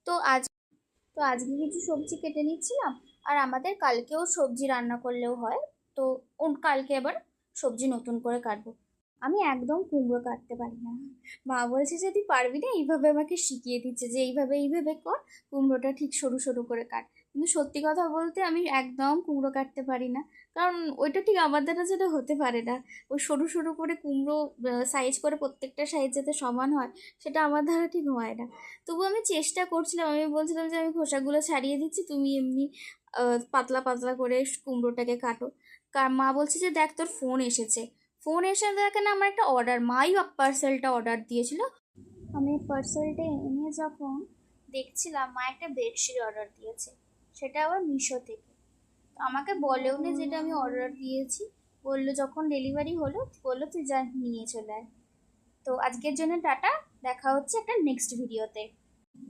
তো আজ তো আজকে কিছু সবজি কেটে নিচ্ছিলাম। আর আমাদের কালকেও সবজি রান্না করলেও হয়। তো কালকে আবার সবজি নতুন করে কাটবো। আমি একদম কুমড়ো কাটতে পারি না। মা বলছে যে তুই পারবি না, এইভাবে আমাকে শিখিয়ে দিচ্ছে যে এইভাবে এইভাবে কর, কুমড়োটা ঠিক সরু সরু করে কাট। কিন্তু সত্যি কথা বলতে আমি একদম কুমড়ো কাটতে পারি না। কারণ ওইটা ঠিক আমার দ্বারা যেটা হতে পারে না। ওই সরু সরু করে কুমড়ো সাইজ করে প্রত্যেকটা সাইজ যাতে সমান হয়, সেটা আমার দ্বারা ঠিক হয় না। তবু আমি চেষ্টা করছিলাম, আমি বলছিলাম যে আমি খোসাগুলো ছাড়িয়ে দিচ্ছি, তুমি এমনি পাতলা পাতলা করে কুমড়োটাকে কাটো। মা বলছে যে দেখ তোর ফোন এসেছে। ফোন এসে দেখেন আমার একটা অর্ডার, মাই পার্সেলটা অর্ডার দিয়েছিল। আমি পার্সেলটা এনে যখন দেখছিলাম, মা একটা বেডশিট অর্ডার দিয়েছে, সেটা আবার মিশো থেকে। তো আমাকে বলেও না যেটা আমি অর্ডার দিয়েছি। বললো যখন ডেলিভারি হলো, বললো তুই যা নিয়ে চলে আয়। তো আজকের জন্য টাটা, দেখা হচ্ছে একটা নেক্সট ভিডিওতে।